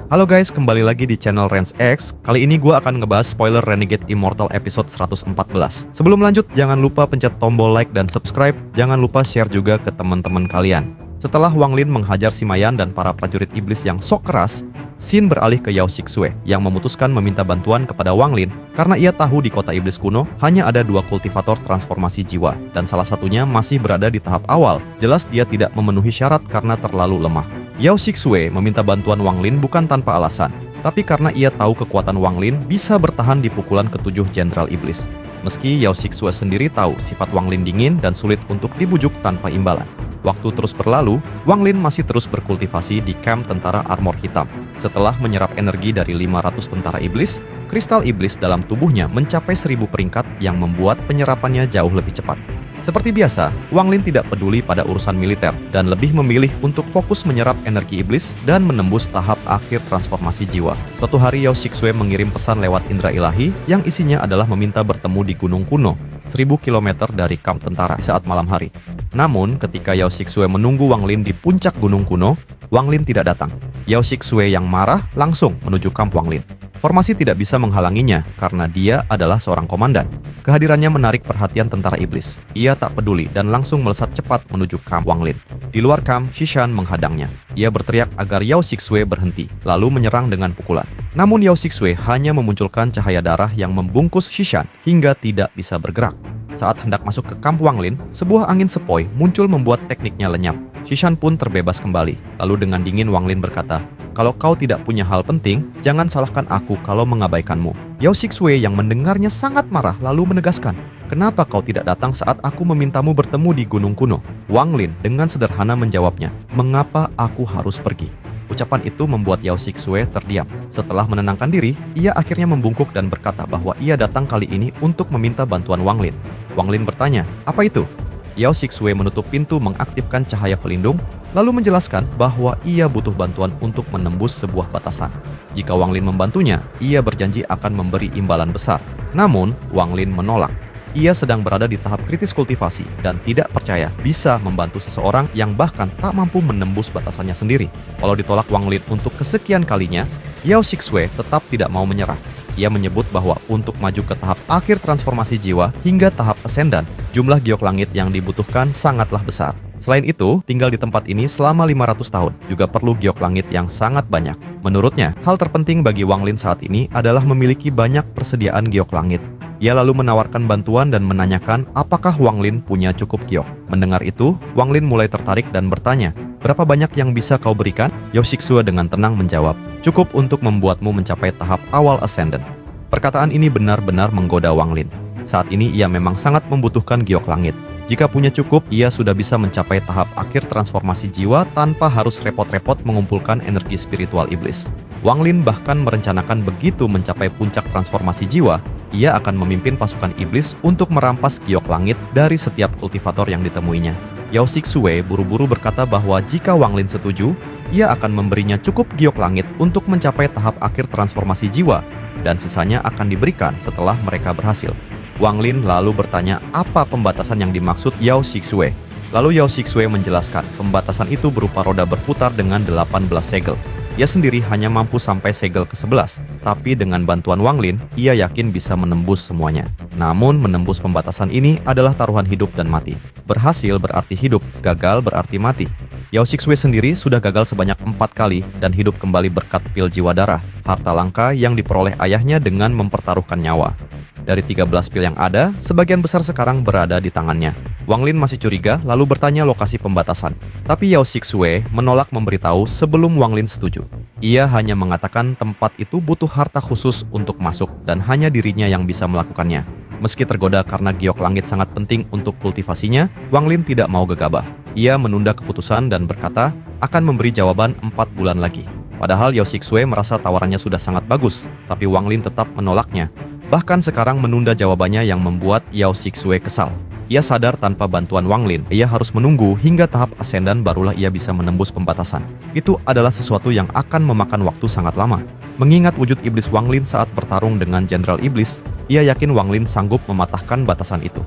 Halo guys, kembali lagi di channel Rens X. Kali ini gue akan ngebahas spoiler Renegade Immortal episode 114. Sebelum lanjut, jangan lupa pencet tombol like dan subscribe. Jangan lupa share juga ke teman-teman kalian. Setelah Wang Lin menghajar Sima Yan dan para prajurit iblis yang sok keras, Xin beralih ke Yao Shixue yang memutuskan meminta bantuan kepada Wang Lin karena ia tahu di kota iblis kuno hanya ada 2 kultivator transformasi jiwa dan salah satunya masih berada di tahap awal. Jelas dia tidak memenuhi syarat karena terlalu lemah. Yao Shixue meminta bantuan Wang Lin bukan tanpa alasan, tapi karena ia tahu kekuatan Wang Lin bisa bertahan di pukulan ke-7 Jenderal Iblis. Meski Yao Shixue sendiri tahu sifat Wang Lin dingin dan sulit untuk dibujuk tanpa imbalan. Waktu terus berlalu, Wang Lin masih terus berkultivasi di kamp tentara armor hitam. Setelah menyerap energi dari 500 tentara iblis, kristal iblis dalam tubuhnya mencapai 1000 peringkat yang membuat penyerapannya jauh lebih cepat. Seperti biasa, Wang Lin tidak peduli pada urusan militer dan lebih memilih untuk fokus menyerap energi iblis dan menembus tahap akhir transformasi jiwa. Suatu hari Yao Shixue mengirim pesan lewat indera ilahi yang isinya adalah meminta bertemu di Gunung Kuno, 1000 km dari kamp tentara saat malam hari. Namun, ketika Yao Shixue menunggu Wang Lin di puncak Gunung Kuno, Wang Lin tidak datang. Yao Shixue yang marah langsung menuju kamp Wang Lin. Formasi tidak bisa menghalanginya karena dia adalah seorang komandan. Kehadirannya menarik perhatian tentara iblis. Ia tak peduli dan langsung melesat cepat menuju kamp Wang Lin. Di luar kamp, Xishan menghadangnya. Ia berteriak agar Yao Shixue berhenti, lalu menyerang dengan pukulan. Namun Yao Shixue hanya memunculkan cahaya darah yang membungkus Xishan hingga tidak bisa bergerak. Saat hendak masuk ke kamp Wang Lin, sebuah angin sepoi muncul membuat tekniknya lenyap. Xishan pun terbebas kembali. Lalu dengan dingin Wang Lin berkata, "Kalau kau tidak punya hal penting, jangan salahkan aku kalau mengabaikanmu." Yao Shixue yang mendengarnya sangat marah lalu menegaskan, "Kenapa kau tidak datang saat aku memintamu bertemu di Gunung Kuno?" Wang Lin dengan sederhana menjawabnya, "Mengapa aku harus pergi?" Ucapan itu membuat Yao Shixue terdiam. Setelah menenangkan diri, ia akhirnya membungkuk dan berkata bahwa ia datang kali ini untuk meminta bantuan Wang Lin. Wang Lin bertanya, "Apa itu?" Yao Shixue menutup pintu mengaktifkan cahaya pelindung, lalu menjelaskan bahwa ia butuh bantuan untuk menembus sebuah batasan. Jika Wang Lin membantunya, ia berjanji akan memberi imbalan besar. Namun, Wang Lin menolak. Ia sedang berada di tahap kritis kultivasi dan tidak percaya bisa membantu seseorang yang bahkan tak mampu menembus batasannya sendiri. Walau ditolak Wang Lin untuk kesekian kalinya, Yao Shixue tetap tidak mau menyerah. Ia menyebut bahwa untuk maju ke tahap akhir transformasi jiwa hingga tahap ascendan, jumlah giok langit yang dibutuhkan sangatlah besar. Selain itu, tinggal di tempat ini selama 500 tahun juga perlu giok langit yang sangat banyak. Menurutnya, hal terpenting bagi Wang Lin saat ini adalah memiliki banyak persediaan giok langit. Ia lalu menawarkan bantuan dan menanyakan apakah Wang Lin punya cukup giok. Mendengar itu, Wang Lin mulai tertarik dan bertanya, "Berapa banyak yang bisa kau berikan?" Yao Shixue dengan tenang menjawab, "Cukup untuk membuatmu mencapai tahap awal ascendant." Perkataan ini benar-benar menggoda Wang Lin. Saat ini ia memang sangat membutuhkan giok langit. Jika punya cukup, ia sudah bisa mencapai tahap akhir transformasi jiwa tanpa harus repot-repot mengumpulkan energi spiritual iblis. Wang Lin bahkan merencanakan begitu mencapai puncak transformasi jiwa, ia akan memimpin pasukan iblis untuk merampas giok langit dari setiap kultivator yang ditemuinya. Yao Shixue buru-buru berkata bahwa jika Wang Lin setuju, ia akan memberinya cukup giok langit untuk mencapai tahap akhir transformasi jiwa, dan sisanya akan diberikan setelah mereka berhasil. Wang Lin lalu bertanya apa pembatasan yang dimaksud Yao Shixue. Lalu Yao Shixue menjelaskan pembatasan itu berupa roda berputar dengan 18 segel. Ia sendiri hanya mampu sampai segel ke-11, tapi dengan bantuan Wang Lin, ia yakin bisa menembus semuanya. Namun menembus pembatasan ini adalah taruhan hidup dan mati. Berhasil berarti hidup, gagal berarti mati. Yao Shixue sendiri sudah gagal sebanyak 4 kali dan hidup kembali berkat pil jiwa darah, harta langka yang diperoleh ayahnya dengan mempertaruhkan nyawa. Dari 13 pil yang ada, sebagian besar sekarang berada di tangannya. Wang Lin masih curiga lalu bertanya lokasi pembatasan. Tapi Yao Shixue menolak memberitahu sebelum Wang Lin setuju. Ia hanya mengatakan tempat itu butuh harta khusus untuk masuk dan hanya dirinya yang bisa melakukannya. Meski tergoda karena giok langit sangat penting untuk kultivasinya, Wang Lin tidak mau gegabah. Ia menunda keputusan dan berkata akan memberi jawaban 4 bulan lagi. Padahal Yao Shixue merasa tawarannya sudah sangat bagus, tapi Wang Lin tetap menolaknya. Bahkan sekarang menunda jawabannya yang membuat Yao Shixue kesal. Ia sadar tanpa bantuan Wang Lin, ia harus menunggu hingga tahap ascendan barulah ia bisa menembus pembatasan. Itu adalah sesuatu yang akan memakan waktu sangat lama. Mengingat wujud iblis Wang Lin saat bertarung dengan Jenderal Iblis, ia yakin Wang Lin sanggup mematahkan batasan itu.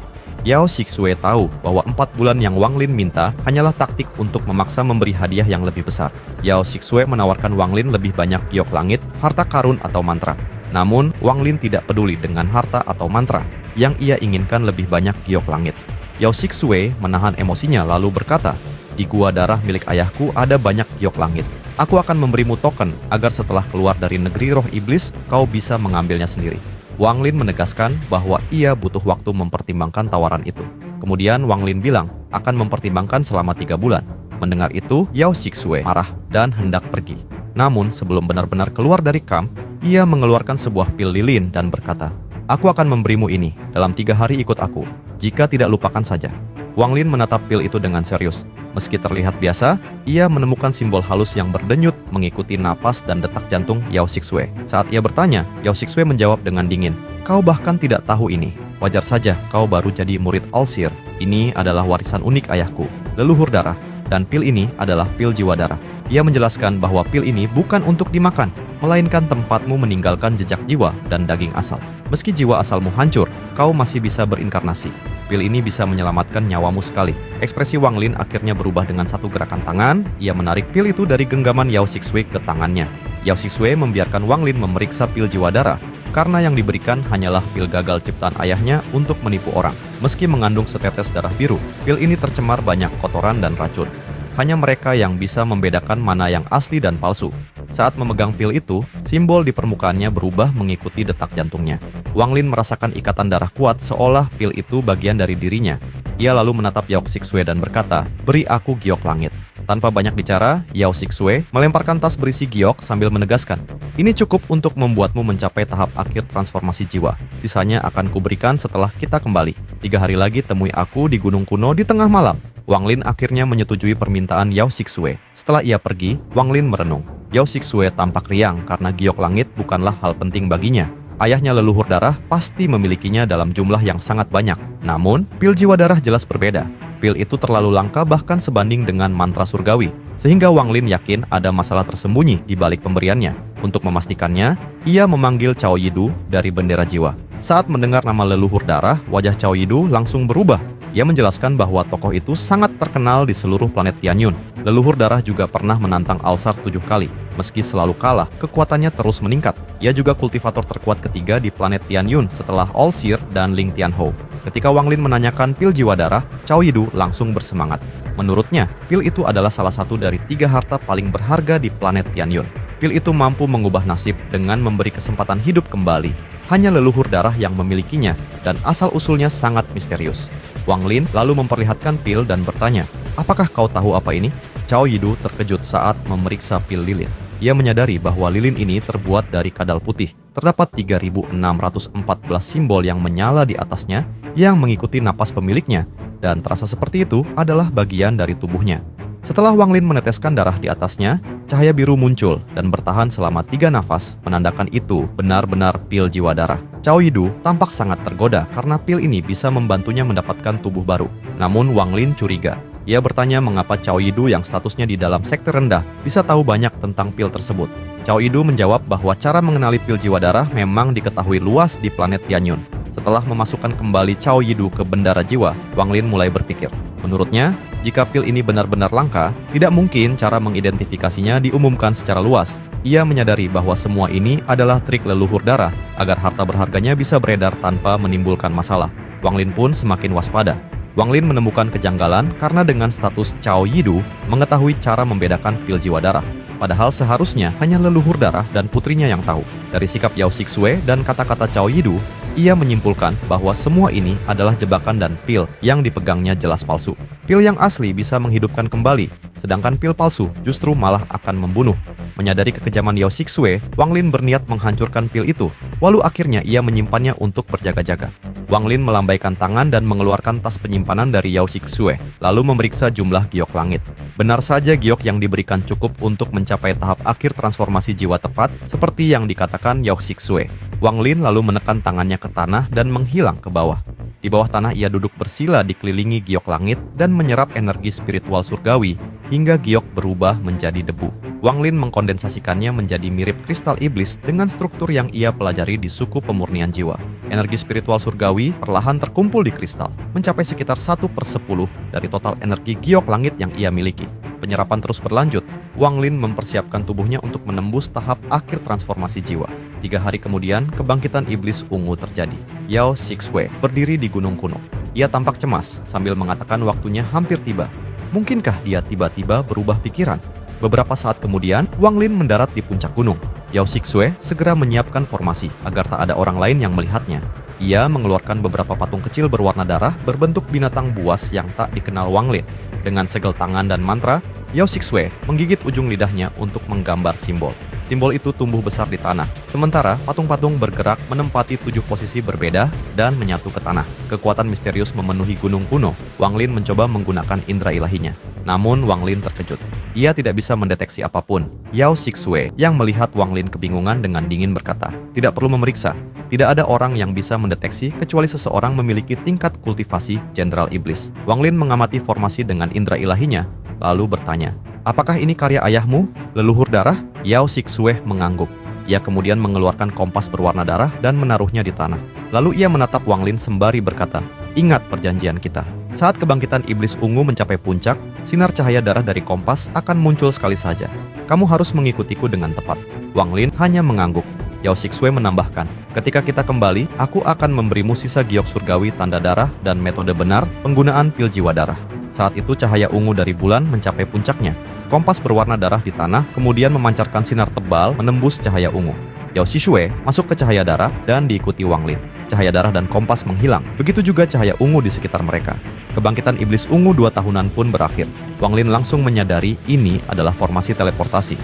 Yao Shixue tahu bahwa 4 bulan yang Wang Lin minta hanyalah taktik untuk memaksa memberi hadiah yang lebih besar. Yao Shixue menawarkan Wang Lin lebih banyak giok langit, harta karun atau mantra. Namun, Wang Lin tidak peduli dengan harta atau mantra. Yang ia inginkan lebih banyak giok langit. Yao Shixue menahan emosinya lalu berkata, "Di gua darah milik ayahku ada banyak giok langit. Aku akan memberimu token agar setelah keluar dari negeri roh iblis, kau bisa mengambilnya sendiri." Wang Lin menegaskan bahwa ia butuh waktu mempertimbangkan tawaran itu. Kemudian Wang Lin bilang akan mempertimbangkan selama 3 bulan. Mendengar itu, Yao Shixue marah dan hendak pergi. Namun sebelum benar-benar keluar dari kamp, ia mengeluarkan sebuah pil lilin dan berkata, "Aku akan memberimu ini, dalam 3 hari ikut aku. Jika tidak, lupakan saja." Wang Lin menatap pil itu dengan serius. Meski terlihat biasa, ia menemukan simbol halus yang berdenyut mengikuti napas dan detak jantung Yao Shixue. Saat ia bertanya, Yao Shixue menjawab dengan dingin, "Kau bahkan tidak tahu ini. Wajar saja kau baru jadi murid Alsir. Ini adalah warisan unik ayahku, leluhur darah, dan pil ini adalah pil jiwa darah." Ia menjelaskan bahwa pil ini bukan untuk dimakan, melainkan tempatmu meninggalkan jejak jiwa dan daging asal. Meski jiwa asalmu hancur, kau masih bisa berinkarnasi. Pil ini bisa menyelamatkan nyawamu sekali. Ekspresi Wang Lin akhirnya berubah dengan satu gerakan tangan. Ia menarik pil itu dari genggaman Yao Shixue ke tangannya. Yao Shixue membiarkan Wang Lin memeriksa pil jiwa darah, karena yang diberikan hanyalah pil gagal ciptaan ayahnya untuk menipu orang. Meski mengandung setetes darah biru, pil ini tercemar banyak kotoran dan racun. Hanya mereka yang bisa membedakan mana yang asli dan palsu. Saat memegang pil itu, simbol di permukaannya berubah mengikuti detak jantungnya. Wang Lin merasakan ikatan darah kuat seolah pil itu bagian dari dirinya. Ia lalu menatap Yao Shixue dan berkata, "Beri aku giok langit." Tanpa banyak bicara, Yao Shixue melemparkan tas berisi giok sambil menegaskan, "Ini cukup untuk membuatmu mencapai tahap akhir transformasi jiwa. Sisanya akan kuberikan setelah kita kembali. 3 hari lagi temui aku di gunung kuno di tengah malam." Wang Lin akhirnya menyetujui permintaan Yao Shixue. Setelah ia pergi, Wang Lin merenung. Yao Shixue tampak riang karena giok langit bukanlah hal penting baginya. Ayahnya leluhur darah pasti memilikinya dalam jumlah yang sangat banyak. Namun, pil jiwa darah jelas berbeda. Pil itu terlalu langka bahkan sebanding dengan mantra surgawi. Sehingga Wang Lin yakin ada masalah tersembunyi di balik pemberiannya. Untuk memastikannya, ia memanggil Cao Yidu dari bendera jiwa. Saat mendengar nama leluhur darah, wajah Cao Yidu langsung berubah. Ia menjelaskan bahwa tokoh itu sangat terkenal di seluruh planet Tianyun. Leluhur darah juga pernah menantang Alsar 7 kali. Meski selalu kalah, kekuatannya terus meningkat. Ia juga kultivator terkuat ketiga di planet Tianyun setelah Alsir dan Ling Tianhou. Ketika Wang Lin menanyakan pil jiwa darah, Cao Yidu langsung bersemangat. Menurutnya, pil itu adalah salah satu dari 3 harta paling berharga di planet Tianyun. Pil itu mampu mengubah nasib dengan memberi kesempatan hidup kembali. Hanya leluhur darah yang memilikinya, dan asal-usulnya sangat misterius. Wang Lin lalu memperlihatkan pil dan bertanya, "Apakah kau tahu apa ini?" Cao Yidu terkejut saat memeriksa pil lilin. Ia menyadari bahwa lilin ini terbuat dari kadal putih. Terdapat 3.614 simbol yang menyala di atasnya yang mengikuti napas pemiliknya, dan terasa seperti itu adalah bagian dari tubuhnya. Setelah Wang Lin meneteskan darah di atasnya, cahaya biru muncul dan bertahan selama 3 nafas, menandakan itu benar-benar pil jiwa darah. Cao Yidu tampak sangat tergoda karena pil ini bisa membantunya mendapatkan tubuh baru. Namun Wang Lin curiga. Ia bertanya mengapa Cao Yidu yang statusnya di dalam sekte rendah bisa tahu banyak tentang pil tersebut. Cao Yidu menjawab bahwa cara mengenali pil jiwa darah memang diketahui luas di planet Tianyun. Setelah memasukkan kembali Cao Yidu ke bendara jiwa, Wang Lin mulai berpikir. Menurutnya, jika pil ini benar-benar langka, tidak mungkin cara mengidentifikasinya diumumkan secara luas. Ia menyadari bahwa semua ini adalah trik leluhur darah agar harta berharganya bisa beredar tanpa menimbulkan masalah. Wang Lin pun semakin waspada. Wang Lin menemukan kejanggalan karena dengan status Cao Yidu mengetahui cara membedakan pil jiwa darah. Padahal seharusnya hanya leluhur darah dan putrinya yang tahu. Dari sikap Yao Shixue dan kata-kata Cao Yidu, ia menyimpulkan bahwa semua ini adalah jebakan dan pil yang dipegangnya jelas palsu. Pil yang asli bisa menghidupkan kembali, sedangkan pil palsu justru malah akan membunuh. Menyadari kekejaman Yao Shixue, Wang Lin berniat menghancurkan pil itu, walau akhirnya ia menyimpannya untuk berjaga-jaga. Wang Lin melambaikan tangan dan mengeluarkan tas penyimpanan dari Yao Shixue, lalu memeriksa jumlah giok langit. Benar saja giok yang diberikan cukup untuk mencapai tahap akhir transformasi jiwa tepat, seperti yang dikatakan Yao Shixue. Wang Lin lalu menekan tangannya ke tanah dan menghilang ke bawah. Di bawah tanah ia duduk bersila dikelilingi giok langit dan menyerap energi spiritual surgawi hingga giok berubah menjadi debu. Wang Lin mengkondensasikannya menjadi mirip kristal iblis dengan struktur yang ia pelajari di suku pemurnian jiwa. Energi spiritual surgawi perlahan terkumpul di kristal, mencapai sekitar 1/10 dari total energi giok langit yang ia miliki. Penyerapan terus berlanjut. Wang Lin mempersiapkan tubuhnya untuk menembus tahap akhir transformasi jiwa. 3 hari kemudian, kebangkitan iblis ungu terjadi. Yao Shixue berdiri di gunung kuno. Ia tampak cemas sambil mengatakan waktunya hampir tiba. Mungkinkah dia tiba-tiba berubah pikiran? Beberapa saat kemudian, Wang Lin mendarat di puncak gunung. Yao Shixue segera menyiapkan formasi agar tak ada orang lain yang melihatnya. Ia mengeluarkan beberapa patung kecil berwarna darah berbentuk binatang buas yang tak dikenal Wang Lin. Dengan segel tangan dan mantra, Yao Shixue menggigit ujung lidahnya untuk menggambar simbol. Simbol itu tumbuh besar di tanah, sementara patung-patung bergerak menempati 7 posisi berbeda dan menyatu ke tanah. Kekuatan misterius memenuhi gunung kuno. Wang Lin mencoba menggunakan indera ilahinya. Namun Wang Lin terkejut. Ia tidak bisa mendeteksi apapun. Yao Shixue yang melihat Wang Lin kebingungan dengan dingin berkata, "Tidak perlu memeriksa. Tidak ada orang yang bisa mendeteksi kecuali seseorang memiliki tingkat kultivasi Jenderal Iblis." Wang Lin mengamati formasi dengan indera ilahinya, lalu bertanya, "Apakah ini karya ayahmu, leluhur darah?" Yao Shixue mengangguk. Ia kemudian mengeluarkan kompas berwarna darah dan menaruhnya di tanah. Lalu ia menatap Wang Lin sembari berkata, "Ingat perjanjian kita. Saat kebangkitan iblis ungu mencapai puncak, sinar cahaya darah dari kompas akan muncul sekali saja. Kamu harus mengikutiku dengan tepat." Wang Lin hanya mengangguk. Yao Shixue menambahkan, "Ketika kita kembali, aku akan memberimu sisa giok surgawi tanda darah dan metode benar penggunaan pil jiwa darah." Saat itu cahaya ungu dari bulan mencapai puncaknya. Kompas berwarna darah di tanah kemudian memancarkan sinar tebal menembus cahaya ungu. Yao Shixue masuk ke cahaya darah dan diikuti Wang Lin. Cahaya darah dan kompas menghilang, begitu juga cahaya ungu di sekitar mereka. Kebangkitan iblis ungu 2 tahunan pun berakhir. Wang Lin langsung menyadari ini adalah formasi teleportasi.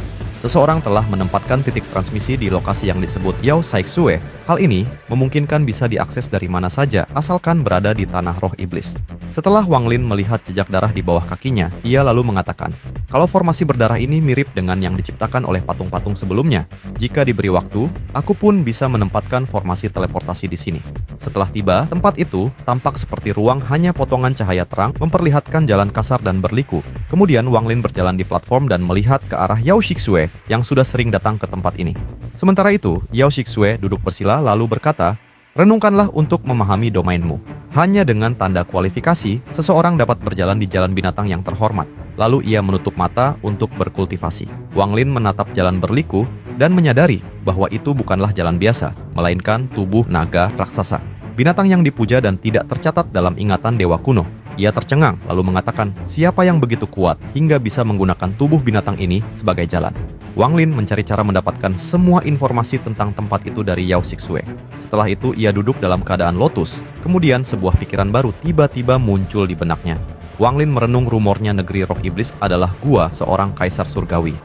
Seseorang telah menempatkan titik transmisi di lokasi yang disebut Yao Shixue. Hal ini memungkinkan bisa diakses dari mana saja asalkan berada di tanah roh iblis. Setelah Wang Lin melihat jejak darah di bawah kakinya, ia lalu mengatakan, "Kalau formasi berdarah ini mirip dengan yang diciptakan oleh patung-patung sebelumnya, jika diberi waktu, aku pun bisa menempatkan formasi teleportasi di sini." Setelah tiba, tempat itu tampak seperti ruang hanya potongan cahaya terang memperlihatkan jalan kasar dan berliku. Kemudian Wang Lin berjalan di platform dan melihat ke arah Yao Shixue yang sudah sering datang ke tempat ini. Sementara itu, Yao Shixue duduk bersila lalu berkata, "Renungkanlah untuk memahami domainmu. Hanya dengan tanda kualifikasi, seseorang dapat berjalan di jalan binatang yang terhormat." Lalu ia menutup mata untuk berkultivasi. Wang Lin menatap jalan berliku dan menyadari bahwa itu bukanlah jalan biasa, melainkan tubuh naga raksasa. Binatang yang dipuja dan tidak tercatat dalam ingatan dewa kuno. Ia tercengang lalu mengatakan, siapa yang begitu kuat hingga bisa menggunakan tubuh binatang ini sebagai jalan? Wang Lin mencari cara mendapatkan semua informasi tentang tempat itu dari Yao Shixue. Setelah itu ia duduk dalam keadaan lotus. Kemudian sebuah pikiran baru tiba-tiba muncul di benaknya. Wang Lin merenung rumornya negeri roh iblis adalah gua seorang kaisar surgawi.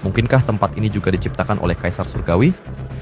Mungkinkah tempat ini juga diciptakan oleh kaisar surgawi?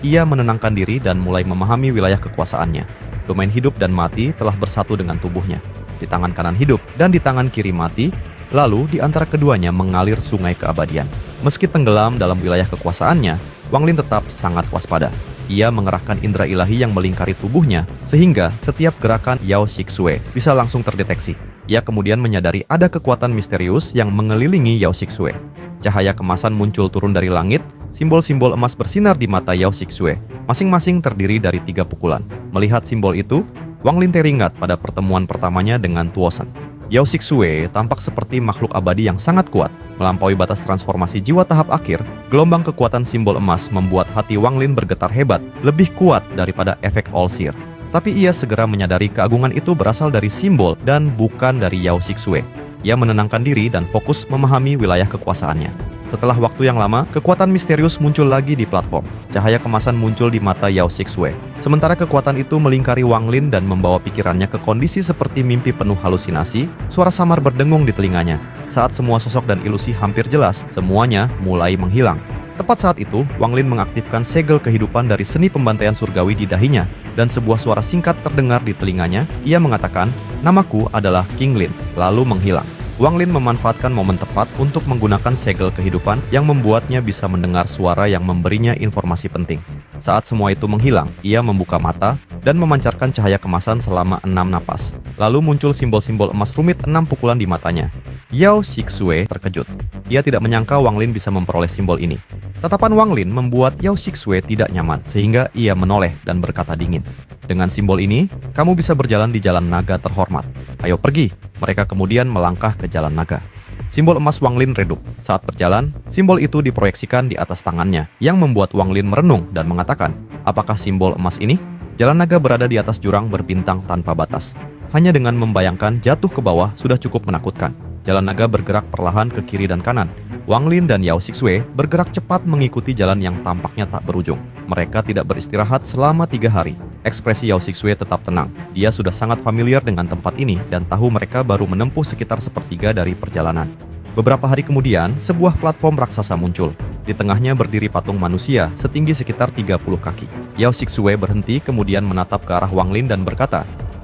Ia menenangkan diri dan mulai memahami wilayah kekuasaannya. Domain hidup dan mati telah bersatu dengan tubuhnya. Di tangan kanan hidup dan di tangan kiri mati, lalu di antara keduanya mengalir sungai keabadian. Meski tenggelam dalam wilayah kekuasaannya, Wang Lin tetap sangat waspada. Ia mengerahkan indera ilahi yang melingkari tubuhnya, sehingga setiap gerakan Yao Shixue bisa langsung terdeteksi. Ia kemudian menyadari ada kekuatan misterius yang mengelilingi Yao Shixue. Cahaya kemasan muncul turun dari langit, simbol-simbol emas bersinar di mata Yao Shixue, masing-masing terdiri dari 3 pukulan. Melihat simbol itu, Wang Lin teringat pada pertemuan pertamanya dengan Tuosan. Yao Shixue tampak seperti makhluk abadi yang sangat kuat. Melampaui batas transformasi jiwa tahap akhir, gelombang kekuatan simbol emas membuat hati Wang Lin bergetar hebat, lebih kuat daripada efek All Seer. Tapi ia segera menyadari keagungan itu berasal dari simbol dan bukan dari Yao Shixue. Ia menenangkan diri dan fokus memahami wilayah kekuasaannya. Setelah waktu yang lama, kekuatan misterius muncul lagi di platform. Cahaya kemasan muncul di mata Yao Shixue. Sementara kekuatan itu melingkari Wang Lin dan membawa pikirannya ke kondisi seperti mimpi penuh halusinasi, suara samar berdengung di telinganya. Saat semua sosok dan ilusi hampir jelas, semuanya mulai menghilang. Tepat saat itu, Wang Lin mengaktifkan segel kehidupan dari seni pembantaian surgawi di dahinya, dan sebuah suara singkat terdengar di telinganya. Ia mengatakan, "Namaku adalah King Lin," lalu menghilang. Wang Lin memanfaatkan momen tepat untuk menggunakan segel kehidupan yang membuatnya bisa mendengar suara yang memberinya informasi penting. Saat semua itu menghilang, ia membuka mata dan memancarkan cahaya kemasan selama 6 napas. Lalu muncul simbol-simbol emas rumit 6 pukulan di matanya. Yao Shixue terkejut. Dia tidak menyangka Wang Lin bisa memperoleh simbol ini. Tatapan Wang Lin membuat Yao Shixue tidak nyaman, sehingga ia menoleh dan berkata dingin. Dengan simbol ini, kamu bisa berjalan di jalan naga terhormat. Ayo pergi. Mereka kemudian melangkah ke jalan naga. Simbol emas Wang Lin redup. Saat berjalan, simbol itu diproyeksikan di atas tangannya, yang membuat Wang Lin merenung dan mengatakan, apakah simbol emas ini? Jalan naga berada di atas jurang berbintang tanpa batas. Hanya dengan membayangkan jatuh ke bawah sudah cukup menakutkan. Jalan naga bergerak perlahan ke kiri dan kanan. Wang Lin dan Yao Shixue bergerak cepat mengikuti jalan yang tampaknya tak berujung. Mereka tidak beristirahat selama 3 hari. Ekspresi Yao Shixue tetap tenang. Dia sudah sangat familiar dengan tempat ini dan tahu mereka baru menempuh sekitar sepertiga dari perjalanan. Beberapa hari kemudian, sebuah platform raksasa muncul. Di tengahnya berdiri patung manusia setinggi sekitar 30 kaki. Yao Shixue berhenti kemudian menatap ke arah Wang Lin dan berkata,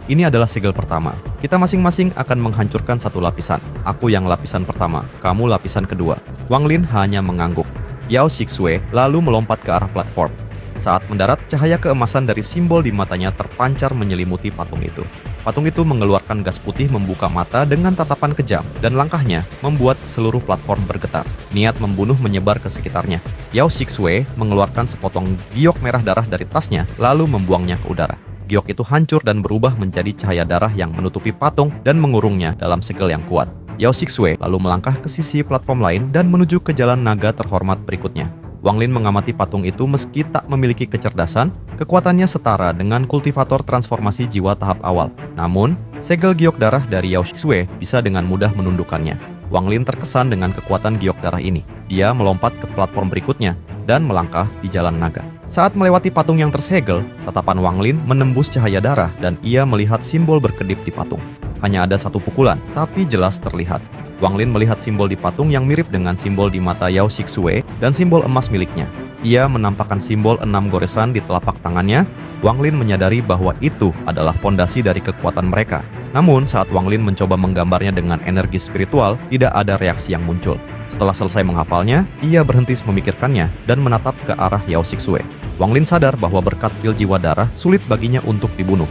ini adalah segel pertama. Kita masing-masing akan menghancurkan satu lapisan. Aku yang lapisan pertama, kamu lapisan kedua. Wang Lin hanya mengangguk. Yao Shixue lalu melompat ke arah platform. Saat mendarat, cahaya keemasan dari simbol di matanya terpancar menyelimuti patung itu. Patung itu mengeluarkan gas putih membuka mata dengan tatapan kejam, dan langkahnya membuat seluruh platform bergetar. Niat membunuh menyebar ke sekitarnya. Yao Shixue mengeluarkan sepotong giok merah darah dari tasnya, lalu membuangnya ke udara. Giok itu hancur dan berubah menjadi cahaya darah yang menutupi patung dan mengurungnya dalam segel yang kuat. Yao Shixue lalu melangkah ke sisi platform lain dan menuju ke jalan naga terhormat berikutnya. Wang Lin mengamati patung itu meski tak memiliki kecerdasan, kekuatannya setara dengan kultivator transformasi jiwa tahap awal. Namun, segel giok darah dari Yao Shixue bisa dengan mudah menundukkannya. Wang Lin terkesan dengan kekuatan giok darah ini. Dia melompat ke platform berikutnya dan melangkah di jalan naga. Saat melewati patung yang tersegel, tatapan Wang Lin menembus cahaya darah dan ia melihat simbol berkedip di patung. Hanya ada satu pukulan, tapi jelas terlihat. Wang Lin melihat simbol di patung yang mirip dengan simbol di mata Yao Shixue dan simbol emas miliknya. Ia menampakkan simbol 6 goresan di telapak tangannya. Wang Lin menyadari bahwa itu adalah fondasi dari kekuatan mereka. Namun, saat Wang Lin mencoba menggambarnya dengan energi spiritual, tidak ada reaksi yang muncul. Setelah selesai menghafalnya, ia berhenti memikirkannya dan menatap ke arah Yao Shixue. Wang Lin sadar bahwa berkat pil jiwa darah sulit baginya untuk dibunuh.